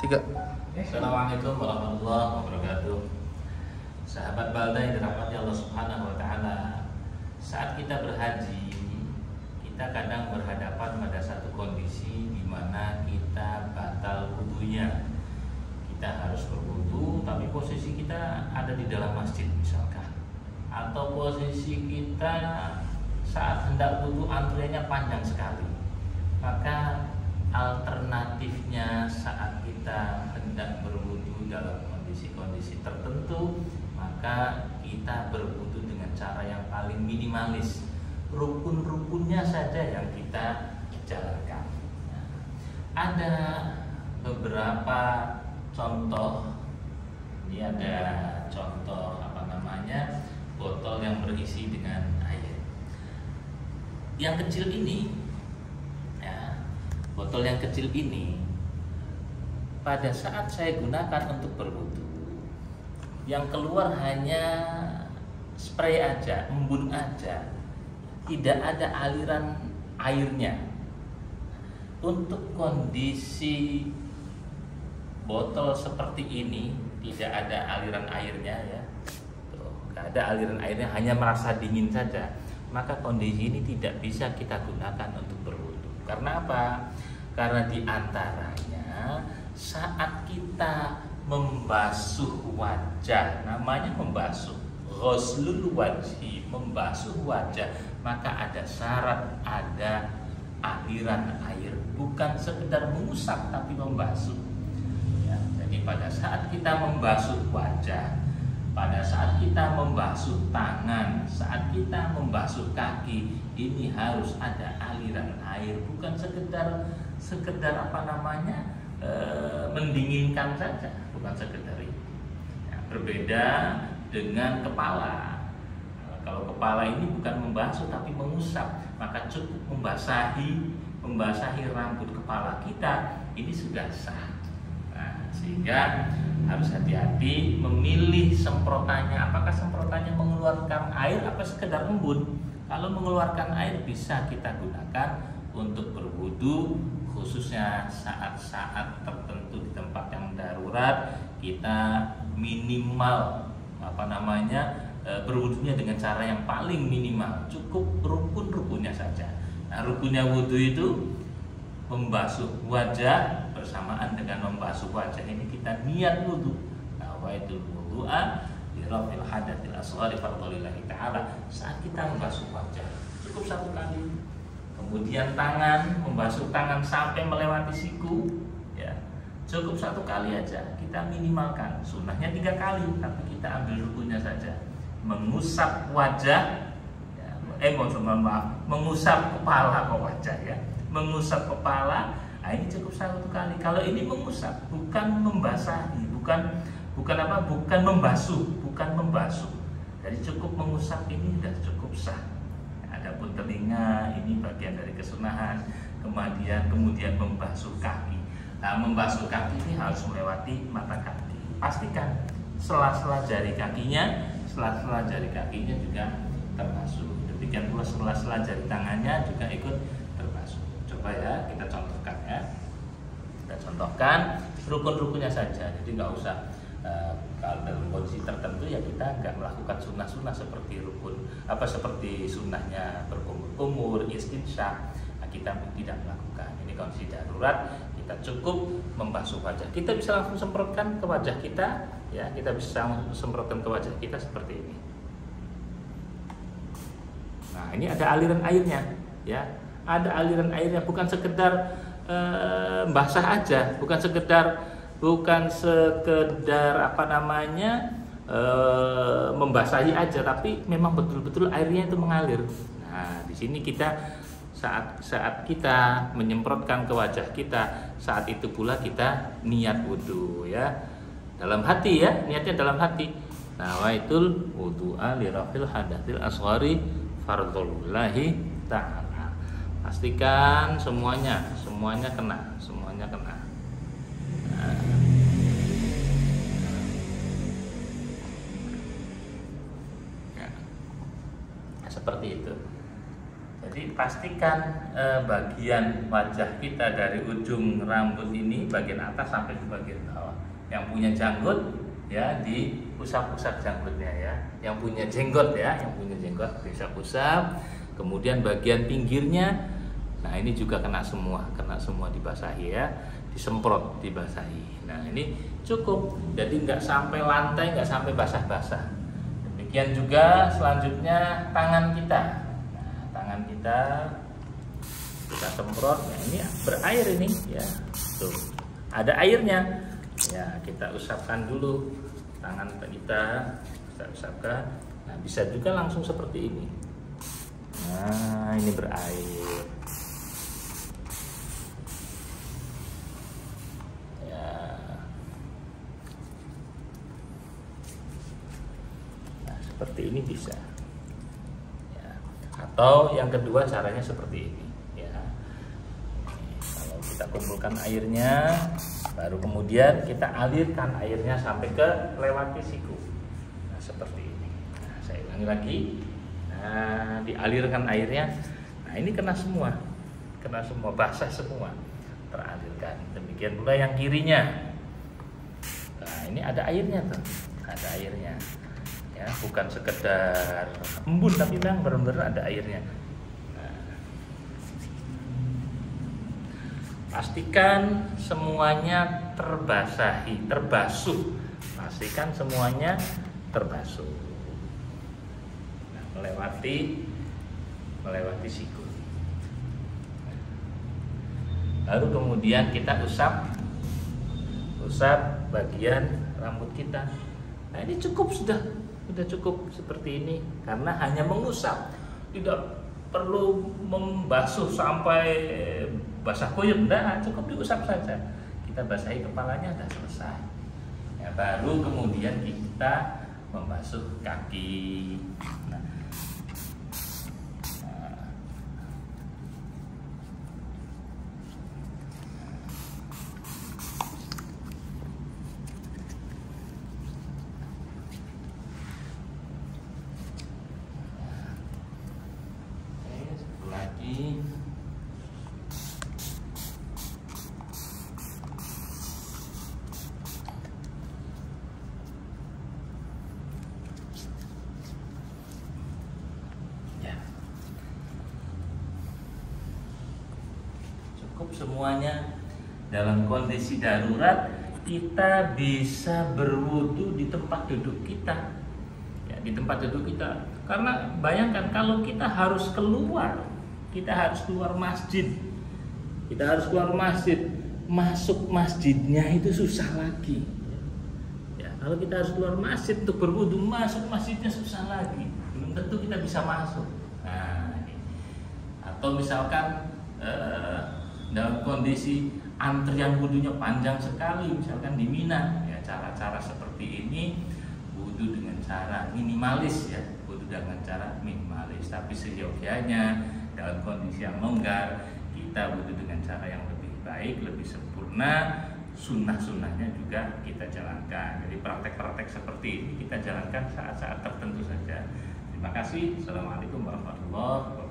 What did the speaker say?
Tiga. Assalamualaikum warahmatullahi wabarakatuh. Sahabat Balda yang dirahmati Allah Subhanahu wa taala. Saat kita berhaji, kita kadang berhadapan pada satu kondisi di mana kita batal wudunya. Kita harus berwudu tapi posisi kita ada di dalam masjid misalkan. Atau posisi kita saat hendak wudu antriannya panjang sekali. Maka alternatifnya saat kita hendak berwudu dalam kondisi-kondisi tertentu, maka kita berwudu dengan cara yang paling minimalis. Rukun-rukunnya saja yang kita jalankan. Nah, ada beberapa contoh. Ini ada contoh botol yang berisi dengan air. Yang kecil ini, botol yang kecil ini pada saat saya gunakan untuk berwudu, yang keluar hanya spray aja, embun aja, tidak ada aliran airnya. Untuk kondisi botol seperti ini tidak ada aliran airnya ya, tidak ada aliran airnya, hanya merasa dingin saja. Maka kondisi ini tidak bisa kita gunakan untuk berwudu. Karena apa? Karena diantaranya saat kita membasuh wajah, namanya membasuh, ghuslul wajhi, membasuh wajah, maka ada syarat, ada aliran air, bukan sekedar mengusap tapi membasuh ya. Jadi pada saat kita membasuh wajah, pada saat kita membasuh tangan, saat kita membasuh kaki, ini harus ada aliran air, bukan sekedar mendinginkan saja, bukan sekedar itu ya. Berbeda dengan kepala. Kalau kepala ini bukan membasuh tapi mengusap, maka cukup membasahi rambut kepala kita, ini sudah sah. Nah, sehingga harus hati-hati memilih semprotannya. Apakah semprotannya mengeluarkan air apa sekedar embun? Kalau mengeluarkan air bisa kita gunakan untuk berwudu, khususnya saat-saat tertentu di tempat yang darurat. Kita minimal berwudunya dengan cara yang paling minimal, cukup rukun-rukunnya saja. Nah, rukunnya wudu itu membasuh wajah, bersamaan dengan membasuh wajah ini kita niat wudu. Nawaitul wudu'a li raf'il hadatsil asghari fardholillahi ta'ala. Saat kita membasuh wajah cukup satu kali. Kemudian tangan, membasuh tangan sampai melewati siku ya, cukup satu kali aja. Kita minimalkan, sunnahnya 3 kali, tapi kita ambil rukunnya saja. Mengusap wajah ya, mengusap kepala ke wajah ya, mengusap kepala. Nah, ini cukup satu kali. Kalau ini mengusap, bukan membasahi, bukan membasuh. Jadi cukup mengusap, ini sudah cukup sah. Adapun telinga, ini bagian dari kesunahan. Kemudian membasuh kaki. Nah, membasuh kaki ini harus melewati mata kaki. Pastikan sela-sela jari kakinya juga terbasuh. Demikian pula sela-sela jari tangannya juga ikut terbasuh. Coba ya kita contohkan ya. Kita contohkan rukun-rukunnya saja. Jadi nggak usah kalau dalam kondisi tertentu ya kita nggak melakukan sunnah-sunnah seperti seperti sunnahnya berkumur-kumur, istinsyak. Nah, kita tidak melakukan. Ini kondisi darurat, kita cukup membasuh wajah. Kita bisa langsung semprotkan ke wajah kita ya, kita bisa semprotkan ke wajah kita seperti ini. Nah, ini ada aliran airnya ya. Ada aliran airnya, bukan sekedar basah aja, bukan sekedar membasahi aja, tapi memang betul-betul airnya itu mengalir. Nah, di sini kita saat kita menyemprotkan ke wajah kita, saat itu pula kita niat wudu ya, dalam hati ya, niatnya dalam hati. Nawaitul wudu'a li raf'il hadatsil asghari fardholillahi ta'ala. Pastikan semuanya kena. Seperti itu. Jadi Jadi pastikan bagian wajah kita dari ujung rambut ini bagian atas sampai ke bagian bawah. Yang punya janggut ya diusap-usap janggutnya ya. Yang punya jenggot ya, yang punya jenggot diusap-usap. Kemudian bagian pinggirnya, nah ini juga kena semua dibasahi ya, disemprot, dibasahi. Nah ini cukup, jadi nggak sampai lantai, nggak sampai basah-basah. Demikian juga selanjutnya tangan kita. Nah, tangan kita semprot. Nah ini berair ini ya, tuh ada airnya. Ya kita usapkan dulu tangan kita usapkan. Nah bisa juga langsung seperti ini. Nah ini berair ya. Nah seperti ini bisa ya. Atau yang kedua caranya seperti ini ya. Kalau kita kumpulkan airnya, baru kemudian kita alirkan airnya sampai ke lewati siku. Nah seperti ini. Nah, saya ulangi lagi. Nah, dialirkan airnya. Nah, ini kena semua, basah semua, teralirkan. Demikian pula yang kirinya. Nah, ini ada airnya tuh, ada airnya. Ya, bukan sekedar embun, tapi memang benar-benar ada airnya. Nah, pastikan semuanya terbasahi, terbasuh. Pastikan semuanya terbasuh. melewati siku. Lalu kemudian kita usap bagian rambut kita. Nah ini sudah cukup seperti ini, karena hanya mengusap, tidak perlu membasuh sampai basah kuyup. Nah cukup diusap saja, kita basahi kepalanya, sudah selesai ya. Baru kemudian kita membasuh kaki. Nah, lagi ya, cukup semuanya. Dalam kondisi darurat kita bisa berwudu di tempat duduk kita ya, di tempat duduk kita. Karena bayangkan kalau kita harus keluar masjid, masuk masjidnya itu susah lagi ya. Kalau kita harus keluar masjid untuk berwudu, masuk masjidnya susah lagi, belum tentu kita bisa masuk. Nah, atau misalkan dalam kondisi antrian wudunya panjang sekali, misalkan di Mina ya, cara-cara seperti ini wudu dengan cara minimalis ya, dengan cara minimalis. Tapi seyogyanya dalam kondisi yang longgar, kita wudhu dengan cara yang lebih baik, lebih sempurna. Sunnah-sunnahnya juga kita jalankan. Jadi praktek-praktek seperti ini kita jalankan saat-saat tertentu saja. Terima kasih. Assalamualaikum warahmatullahi wabarakatuh.